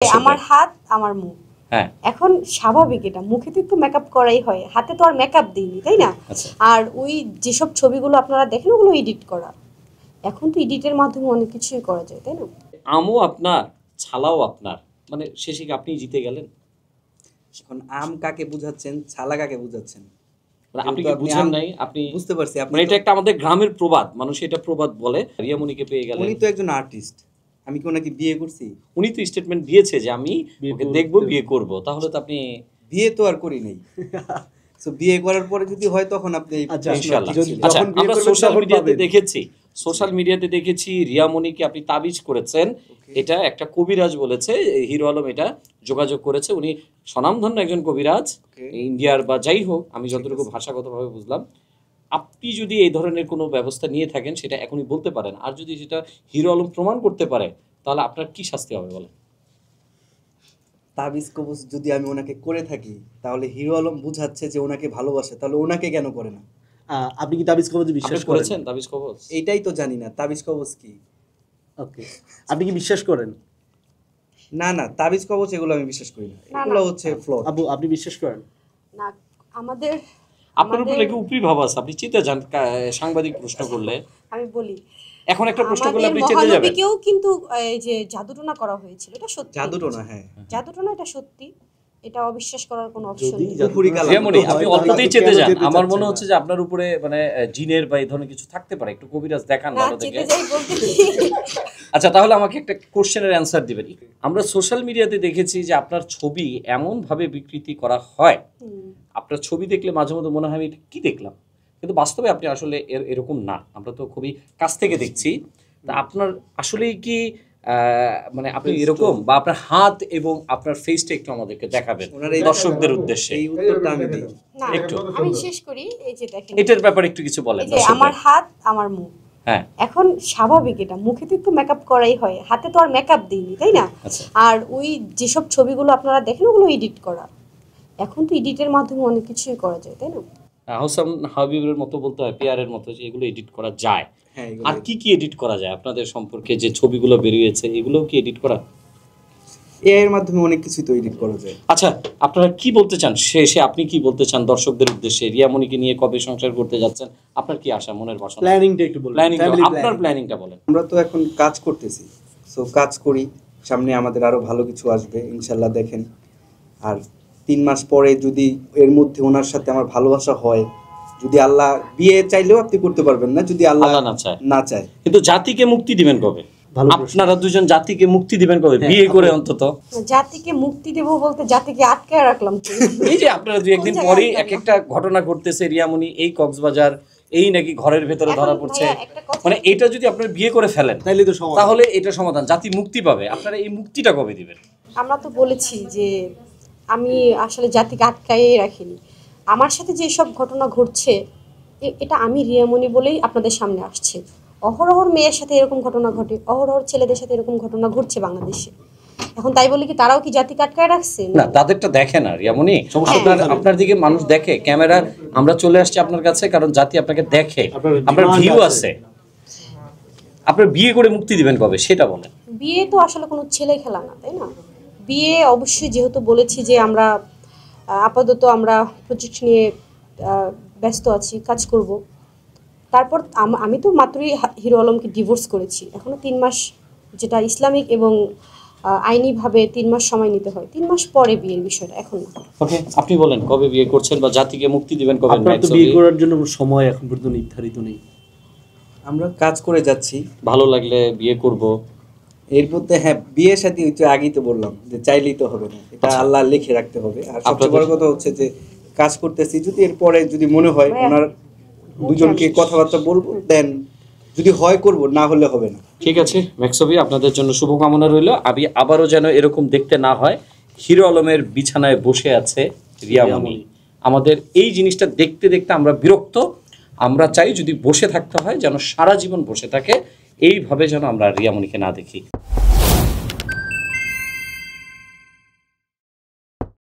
আমার হাত আমার মুখ হ্যাঁ এখন স্বাভাবিক, এটা মুখে তো একটু মেকআপ করাই হয়, হাতে তো আর মেকআপ দিইনি, তাই না? আর ওই যেসব ছবিগুলো আপনারা দেখেন ওগুলো এডিট করা, এখন তো এডিটের মাধ্যমে অনেক কিছুই করা যায়, তাই না? আমও আপনার, ছালাও আপনার, মানে শেষে কি আপনি জিতে গেলেন? এখন আম কাকে বুঝাচ্ছেন, ছালা কাকে বুঝাচ্ছেন? আপনি কি বুঝেন নাই? আপনি বুঝতে পারছি, আপনি এটা একটা আমাদের গ্রামের প্রবাদ, মানুষ এটা প্রবাদ বলে। রিয়ামণিকে পেয়ে গেলেন। উনি তো একজন আর্টিস্ট, আমি কি ওনাকে বিয়ে করছি? উনি তো স্টেটমেন্ট দিয়েছে যে আমি ওকে দেখবো, বিয়ে করব। তাহলে তো আপনি বিয়ে তো আর করি নাই। সো বিয়ে করার পরে যদি হয় তখন আপনি ইনশাআল্লাহ। আচ্ছা, আমরা সোশ্যাল মিডিয়াতে দেখেছি রিয়ামণিকে আপনি তাবিজ করেছেন। এটা একটা কবিরাজ বলেছে, হিরো আলম এটা যোগাযোগ করেছে। উনি স্বনামধন্য একজন কবিরাজ, ইন্ডিয়ার বা যাই হোক, আমি যতটুকু ভাষাগতভাবে বুঝলাম। আপনি যদি এই ধরনের কোনো ব্যবস্থা নিয়ে থাকেন সেটা এখনই বলতে পারেন, আর যদি সেটা হিরো আলম প্রমাণ করতে পারে তাহলে আপনার কি শাস্তি হবে বলেন? তাবিজ কবজ যদি আমি ওনাকে করে থাকি, তাহলে হিরো আলম বুঝাচ্ছে যে ওনাকে ভালোবাসে, তাহলে ওনাকে কেন করে না? আপনি কি তাবিজ কবজ বিশ্বাস করেন? তাবিজ কবজ এইটাই তো জানি না, তাবিজ কবজ কি। ওকে, আপনি কি বিশ্বাস করেন? না না, তাবিজ কবজ এগুলো আমি বিশ্বাস করি না, এগুলো হচ্ছে ফ্লড। আবু, আপনি বিশ্বাস করেন? না, আমাদের আপনার উপরে কি উপরি ভাব আছে? আপনি চিন্তা যান, সাংবাদিক প্রশ্ন করলে আমি বলি, এখন একটা প্রশ্ন করলে আপনি চেতে যাবেন। মহানবীকেও কিন্তু এই যে জাদুটোনা করা হয়েছিল, এটা সত্যি। জাদুটোনা, হ্যাঁ জাদুটোনা, এটা সত্যি, এটা অবিশ্বাস করার কোনো অপশন নেই। আপনি অল্পতেই চেতে যান। আমার মনে হচ্ছে যে আপনার উপরে মানে জিনের বা এই ধরনের কিছু থাকতে পারে, একটু কবিরাজ দেখান ভালো দেখে। আচ্ছা, তাহলে আমাকে একটা কোশ্চেনের অ্যান্সার দিবেন। আমরা সোশ্যাল মিডিয়াতে দেখেছি যে আপনার ছবি এমন ভাবে বিকৃতি করা হয়, আপনার ছবি দেখলে মাঝে মধ্যে মনে হয় আমি এটা কি দেখলাম, কিন্তু বাস্তবে আপনি আসলে এরকম না। আমরা তো খুবই কাছ থেকে দেখছি। তা আপনার আসলেই কি মানে আপনি এরকম, বা আপনার হাত এবং আপনার ফেসটা একটু আমাদেরকে দেখাবেন দর্শকদের উদ্দেশ্যে? এই উত্তরটা আমি দিই একটু, আমি শেষ করি। এই যে দেখেন, এটার ব্যাপারে একটু কিছু বলেন। এই যে আমার হাত আমার মুখ হ্যাঁ এখন স্বাভাবিক, এটা মুখে তো একটু মেকআপ করাই হয়, হাতে তো আর মেকআপ দিইনি, তাই না? আর ওই যেসব ছবিগুলো আপনারা দেখেন ওগুলো এডিট করা, এখন তো এডিটের মাধ্যমে অনেক কিছুই করা যায়, তাই না? হাসান হাবিবের মতো বলতে হয়, পিয়ারের মতো, যে এগুলো এডিট করা যায়। আর কি কি এডিট করা যায় আপনাদের সম্পর্কে যে ছবিগুলো বেরিয়েছে, এগুলোও কি এডিট করা? এআই এর মাধ্যমে অনেক কিছু তো এডিট করা যায়। আচ্ছা, আপনারা কি বলতে চান শেষে? আপনি কি বলতে চান দর্শকদের উদ্দেশ্যে? রিয়ামণিকে নিয়ে কবে সংসার করতে যাচ্ছেন? আপনার কি আশা, মনের বাসনা? প্ল্যানিংটা একটু বলুন। আপনার প্ল্যানিংটা বলেন। আমরা তো এখন কাজ করতেছি, সো কাজ করি, সামনে আমাদের আরো ভালো কিছু আসবে ইনশাআল্লাহ, দেখেন। আর 3 মাস পরে যদি এর মধ্যে ওনার সাথে আমার ভালোবাসা হয়, যদি আল্লাহ, বিয়ে চাইলেও আপনি করতে পারবেন না যদি আল্লাহ না চায়। কিন্তু জাতিকে মুক্তি দিবেন কবে? আপনারা দুজন জাতিকে মুক্তি দিবেন কবে? বিয়ে করে অন্তত। জাতিকে মুক্তি দেব বলতে জাতিকে আটকায় রাখলাম। এই যে আপনারা 2-1 দিন পরেই এক একটা ঘটনা ঘটতেছে, রিয়ামণি এই কক্সবাজার, এই নাকি ঘরের ভেতরে ধরা পড়ছে, মানে এটা যদি আপনারা বিয়ে করে ফেলেন তাহলে এটা সমাধান, জাতি মুক্তি পাবে। আপনারা এই মুক্তিটা কবে দিবেন? আমরা তো বলেছি যে আমি আসলে জাতিকে আটকায় রাখিনি। আমার সাথে যে সব ঘটনা ঘটছে, এটা আমি রিয়ামণি বলেই আপনাদের সামনে আসছে। অহরহর মেয়ের সাথে এরকম ঘটনা ঘটে, অহরহর ছেলেদের সাথে এরকম ঘটনা ঘটছে বাংলাদেশে। এখন তাই বলে কি তারাও কি জাতিকে আটকায় রাখছে? না, তাদেরটা দেখে না রিয়ামণি। আপনার দিকে মানুষ দেখে, ক্যামেরা। আমরা চলে আসছি আপনার কাছে কারণ জাতি আপনাকে দেখে, আপনার ভিউ আছে। আপনার বিয়ে করে মুক্তি দিবেন কবে সেটা বলেন। বিয়ে তো আসলে কোনো ছেলে খেলা না, তাই না? বিয়ে অবশ্যই, যেহেতু বলেছি যে আমরা আপাতত আমরা প্রজেক্ট নিয়ে ব্যস্ত আছি, কাজ করব। তারপর আমি তো মাত্রই হিরো আলমকে ডিভোর্স করেছি, এখনো 3 মাস, যেটা ইসলামিক এবং আইনিভাবে 3 মাস সময় নিতে হয়। 3 মাস পরে বিয়ের বিষয়টা, এখন না। ওকে, আপনি বলেন কবে বিয়ে করছেন বা জাতিকে মুক্তি দিবেন কবে? আপনার তো বিয়ে করার জন্য সময় এখন পর্যন্ত নির্ধারিত নেই। আমরা কাজ করে যাচ্ছি, ভালো লাগলে বিয়ে করব। এর মধ্যে হ্যাঁ, বিয়ের সাথে ওই তো আগেই তো বললাম যে চাইলেই তো হবে না, এটা আল্লাহ লিখে রাখতে হবে। আর সবচেয়ে বড় কথা হচ্ছে যে কাজ করতেছি, যদি এরপরে যদি মনে হয় ওনার দুজনকে কথাবার্তা বলবো, দেন যদি হয় করব, না হলে হবে না। ঠিক আছে ম্যাক্সবি, আপনাদের জন্য শুভকামনা রইল। আমি আবারও যেন এরকম দেখতে না হয়, হিরো আলমের বিছানায় বসে আছে রিয়ামণি। আমাদের এই জিনিসটা দেখতে দেখতে আমরা বিরক্ত। আমরা চাই যদি বসে থাকতে হয় যেন সারা জীবন বসে থাকে, এইভাবে যেন আমরা রিয়ামণিকে না দেখি।